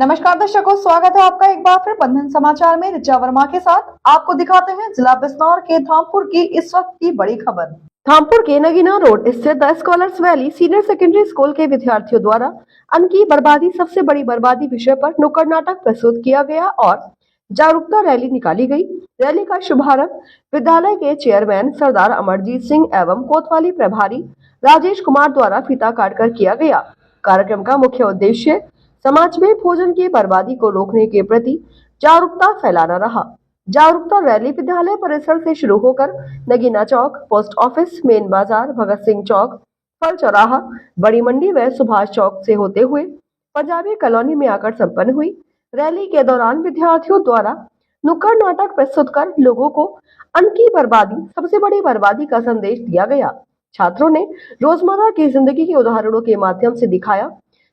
नमस्कार दर्शकों, स्वागत है आपका एक बार फिर बंधन समाचार में। ऋचा वर्मा के साथ आपको दिखाते हैं जिला बिजनौर के धामपुर की इस वक्त की बड़ी खबर। धामपुर के नगीना रोड स्थित the scholars valley senior secondary school के विद्यार्थियों द्वारा अन्न की बर्बादी सबसे बड़ी बर्बादी विषय पर नुक्कड़ नाटक प्रस्तुत किया गया और जागरूकता रैली निकाली गई। रैली का शुभारंभ विद्यालय के चेयरमैन सरदार अमरजीत सिंह एवं कोतवाली प्रभारी राजेश कुमार द्वारा फीता काटकर किया गया। कार्यक्रम का मुख्य उद्देश्य समाज में भोजन की बर्बादी को रोकने के प्रति जागरूकता फैलाना रहा। जागरूकता रैली विद्यालय परिसर से शुरू होकर नगीना चौक, पोस्ट ऑफिस, मेन बाजार, भगत सिंह चौक, फल चौराहा, बड़ी मंडी व सुभाष चौक से होते हुए पंजाबी कॉलोनी में आकर संपन्न हुई। रैली के दौरान विद्यार्थियों द्वारा नुक्कड़ नाटक प्रस्तुत कर लोगों को अन्न की बर्बादी सबसे बड़ी बर्बादी का संदेश दिया गया। छात्रों ने रोजमर्रा की जिंदगी के उदाहरणों के माध्यम से दिखाया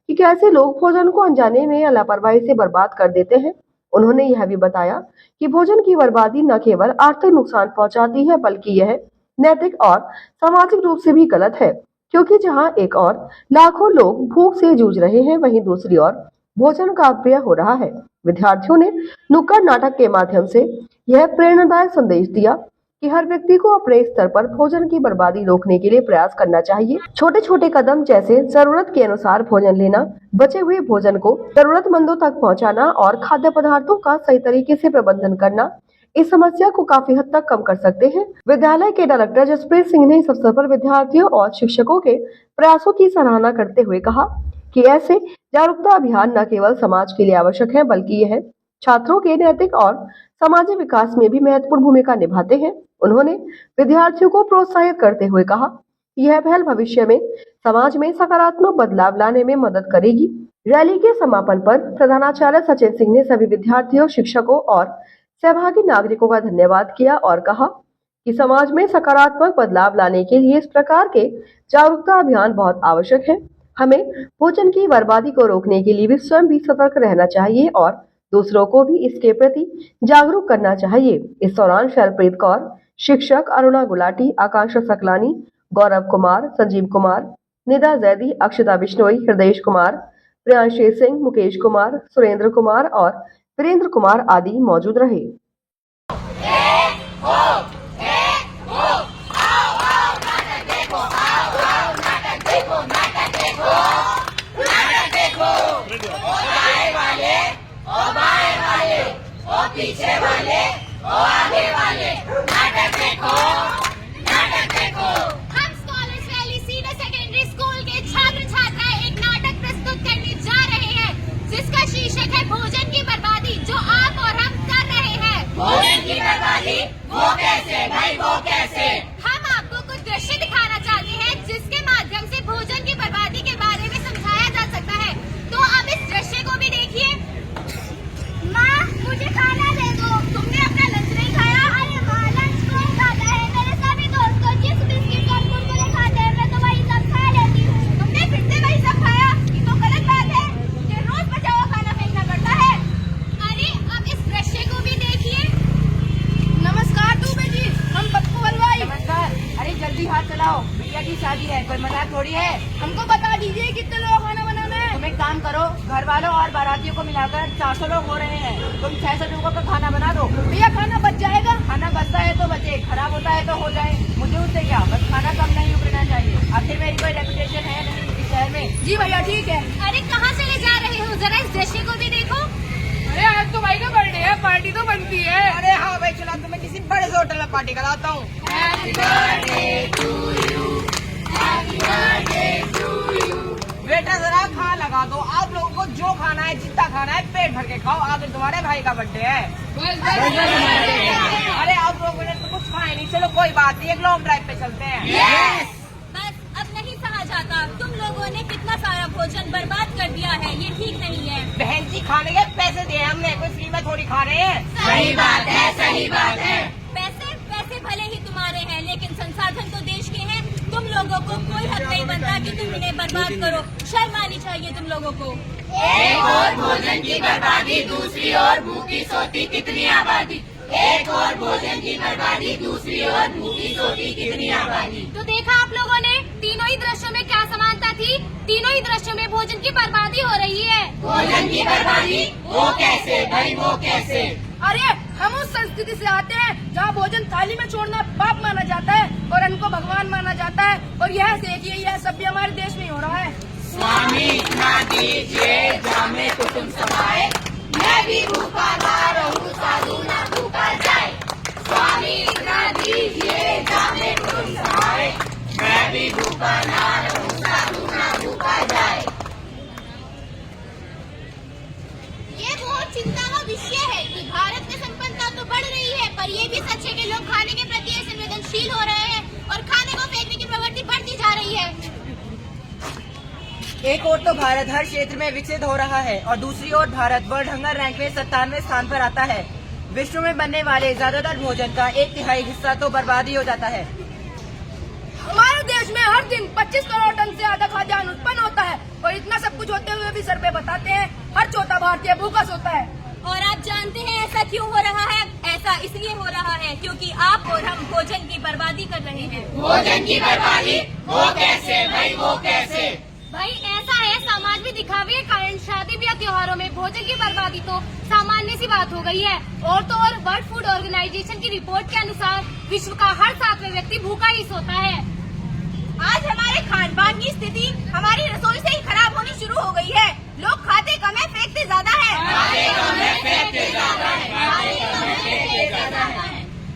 कि कैसे लोग भोजन को अनजाने में या लापरवाही से बर्बाद कर देते हैं। उन्होंने यह भी बताया कि भोजन की बर्बादी न केवल आर्थिक नुकसान पहुंचाती है बल्कि यह नैतिक और सामाजिक रूप से भी गलत है, क्योंकि जहां एक और लाखों लोग भूख से जूझ रहे हैं, वहीं दूसरी ओर भोजन का अपव्यय हो रहा है। विद्यार्थियों ने नुक्कड़ नाटक के माध्यम से यह प्रेरणादायक संदेश दिया कि हर व्यक्ति को अपने स्तर पर भोजन की बर्बादी रोकने के लिए प्रयास करना चाहिए। छोटे छोटे कदम जैसे जरूरत के अनुसार भोजन लेना, बचे हुए भोजन को जरूरतमंदों तक पहुंचाना और खाद्य पदार्थों का सही तरीके से प्रबंधन करना इस समस्या को काफी हद तक कम कर सकते हैं। विद्यालय के डायरेक्टर जसप्रीत सिंह ने इस अवसर पर विद्यार्थियों और शिक्षकों के प्रयासों की सराहना करते हुए कहा कि ऐसे जागरूकता अभियान न केवल समाज के लिए आवश्यक है बल्कि यह छात्रों के नैतिक और सामाजिक विकास में भी महत्वपूर्ण भूमिका निभाते हैं। उन्होंने विद्यार्थियों को प्रोत्साहित करते हुए कहा कि यह पहल भविष्य में समाज में सकारात्मक बदलाव लाने में मदद करेगी। रैली के समापन पर प्रधानाचार्य सचिन सिंह ने सभी विद्यार्थियों, शिक्षकों और सहभागी नागरिकों का धन्यवाद किया और कहा कि समाज में सकारात्मक बदलाव लाने के लिए इस प्रकार के जागरूकता अभियान बहुत आवश्यक है। हमें भोजन की बर्बादी को रोकने के लिए भी स्वयं भी सतर्क रहना चाहिए और दूसरों को भी इसके प्रति जागरूक करना चाहिए। इस दौरान शैलप्रीत कौर, शिक्षक अरुणा गुलाटी, आकांक्षा सकलानी, गौरव कुमार, संजीव कुमार, निदा जैदी, अक्षता बिश्नोई, हृदय कुमार, प्रियांशी सिंह, मुकेश कुमार, सुरेंद्र कुमार और वीरेंद्र कुमार आदि मौजूद रहे। पीछे वाले और आगे वाले नाटक देखो, नाटक देखो। हम scholars valley senior secondary school के छात्र छात्राएं एक नाटक प्रस्तुत करने जा रहे हैं जिसका शीर्षक है भोजन की बर्बादी, जो आप और हम कर रहे हैं। भोजन की बर्बादी वो कैसे भाई, वो कैसे? हम आपको कुछ दृश्य दिखाना चाहते हैं जिसके माध्यम से भोजन की बर्बादी के बारे में समझाया जा सकता है। तो अब इस दृश्य को भी देखिए। माँ, मुझे खाना दे दो। तुमने अपना लंच नहीं खाया? अरे माँ, लंच कौन खाता है? मेरे सभी दोस्त तो चिप्स, बिस्किट और कुरकुरे खाते हैं, मैं तो वही सब खा लेती हूँ। तुमने फिर से वही सब खाया? ये तो गलत बात है। मुझे रोज बचा हुआ खाना फेंकना पड़ता है। अरे अब इस दृश्य को भी देखिए। नमस्कार दुबे जी, हम पप्पू हलवाई। नमस्कार। अरे जल्दी हाथ चलाओ, भैया की शादी है, कोई मजाक थोड़ी है। हमको बता दीजिए कितने लोग खाना बनाना है। तुम एक काम करो, घर वालों और बारातियों को मिलाकर 400 लोग हो रहे हैं। तुम 600 लोगों का खाना बना दो। भैया खाना बच जाएगा? खाना बचता है तो बचे, खराब होता है तो हो जाए, मुझे उससे क्या, बस खाना कम नहीं उगना चाहिए। आखिर मेरी कोई रेपुटेशन है नहीं इस शहर में। जी भैया ठीक है। अरे कहाँ चले जा रहे हो? जरा इस दृश्य को भी देखो। अरे आज तो भाई का बर्थडे है, पार्टी तो बनती है। अरे हाँ भाई, चला तो मैं किसी बड़े से होटल में पार्टी कराता हूँ। बेटा जरा खा लगा दो, आप लोगों को जो खाना है, जितना खाना है पेट भर के खाओ, आगे तुम्हारे भाई का बर्थडे है। अरे आप लोगों ने तो कुछ खाए नहीं, चलो कोई बात नहीं, एक लॉन्ग ड्राइव पे चलते हैं। बस अब नहीं सहा जाता, तुम लोगों ने कितना सारा भोजन बर्बाद कर दिया है, ये ठीक नहीं है। बहन जी, खाने के पैसे दिए हमने, कोई फ्री में थोड़ी खा रहे हैं। सही बात है, सही बात है। पैसे भले ही तुम्हारे हैं, लेकिन संसाधन तो देश के हैं। तुम लोगों को कोई हक नहीं बनता कि तुम इन्हें बर्बाद करो। शर्म आनी चाहिए तुम लोगों को। एक और भोजन की बर्बादी, दूसरी ओर भूखी सोती कितनी आबादी। एक और भोजन की बर्बादी, दूसरी ओर भूखी सोती कितनी आबादी। तो देखा आप लोगों ने, तीनों ही दृश्यों में क्या समानता थी। तीनों ही दृश्यों में भोजन की बर्बादी हो रही है। भोजन की बर्बादी वो कैसे भाई, वो कैसे? अरे हम उस संस्कृति से आते हैं जहाँ भोजन थाली में छोड़ना पाप माना जाता है और अन्न को भगवान माना जाता है। और यह देखिए, यह सब भी हमारे देश में हो रहा है। स्वामी ना दीजिए जामे कुटुंब समाए, मैं भी भूखा ना रहूं साधु ना भूखा जाए। स्वामी ना दीजिए जामे कुटुंब समाए, मैं भी भूखा ना रहूं साधु ना भूखा जाए। ये बहुत चिंता का विषय है कि भारत में संपन्नता तो बढ़ रही है, पर ये भी सच है कि लोग खाने के प्रति संवेदनशील हो रहे हैं और खाने को फेंकने की प्रवृत्ति बढ़ती जा रही है। एक ओर तो भारत हर क्षेत्र में विकसित हो रहा है और दूसरी ओर भारत वर्ल्ड हंगर रैंक में 97वें स्थान पर आता है। विश्व में बनने वाले ज्यादातर भोजन का 1/3 हिस्सा तो बर्बाद ही हो जाता है। हमारे देश में हर दिन 25 करोड़ टन से ज्यादा खाद्यान्न उत्पन्न होता है और इतना सब कुछ होते हुए भी सर्वे बताते हैं हर चौथा भारतीय भूखा सोता है। और आप जानते हैं ऐसा क्यों हो रहा है? ऐसा इसलिए हो रहा है क्योंकि आप और हम भोजन की बर्बादी कर रहे हैं। भोजन की बर्बादी वो कैसे भाई, वो कैसे? भाई ऐसा है, समाज में दिखावे के कारण शादी ब्याह त्योहारों में भोजन की बर्बादी तो सामान्य सी बात हो गई है। और तो और वर्ल्ड फूड ऑर्गेनाइजेशन की रिपोर्ट के अनुसार विश्व का हर 7वां व्यक्ति भूखा ही सोता है। आज हमारे खान पान की स्थिति हमारी रसोई से ही खराब होनी शुरू हो गई है। लोग खाते कम है, फेंकते ज्यादा है।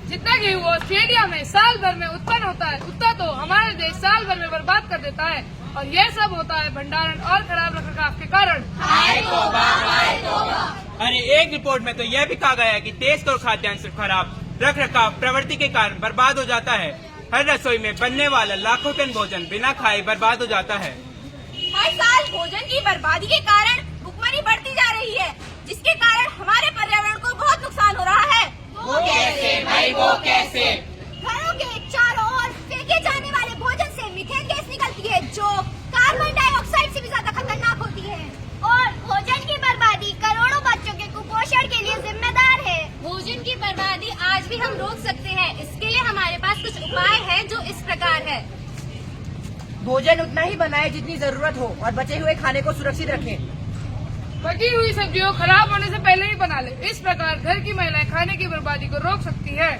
जितना गेहूँ ऑस्ट्रेलिया में साल भर में उत्पन्न होता है, उतना तो हमारा देश साल भर में बर्बाद कर देता है। और यह सब होता है भंडारण और खराब रखरखाव के कारण। अरे एक रिपोर्ट में तो यह भी कहा गया है कि टेस्ट और खाद्यान्न से खराब रखरखाव प्रवृत्ति के कारण बर्बाद हो जाता है। हर रसोई में बनने वाला लाखों टन भोजन बिना खाए बर्बाद हो जाता है। हर साल भोजन की बर्बादी के कारण भुखमरी बढ़ती जा रही है, जिसके कारण हमारे पर्यावरण को बहुत नुकसान हो रहा है। वो कैसे भाई, वो कैसे? घरों के चारों ओर फेंके जाने वाले भोजन से मीथेन गैस निकलती है, जो कार्बन डाइऑक्साइड से भी ज्यादा खतरनाक होती है। और भोजन की बर्बादी करोड़ों बच्चों के कुपोषण के लिए जिम्मेदार है। भोजन की बर्बादी आज भी हम रोक सकते हैं। इसके लिए हमारे पास कुछ उपाय हैं जो इस प्रकार है। भोजन उतना ही बनाए जितनी जरूरत हो और बचे हुए खाने को सुरक्षित रखें। बची हुई सब्जियों खराब होने से पहले ही बना ले। इस प्रकार घर की महिलाएं खाने की बर्बादी को रोक सकती है।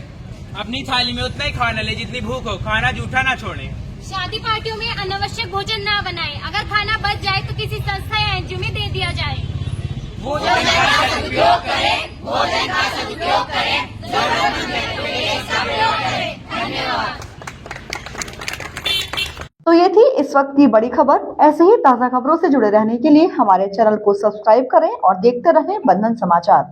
अपनी थाली में उतना ही खाना ले जितनी भूख हो, खाना जूठा ना छोड़े। शादी पार्टियों में अनावश्यक भोजन न बनाएं। अगर खाना बच जाए तो किसी संस्था या एनजीओ में दे दिया जाए। भोजन का सदुपयोग करें, भोजन का सदुपयोग करें, जरूरतमंद व्यक्तियों के लिए सहयोग करें। धन्यवाद। तो ये थी इस वक्त की बड़ी खबर। ऐसे ही ताज़ा खबरों से जुड़े रहने के लिए हमारे चैनल को सब्सक्राइब करें और देखते रहें बंधन समाचार।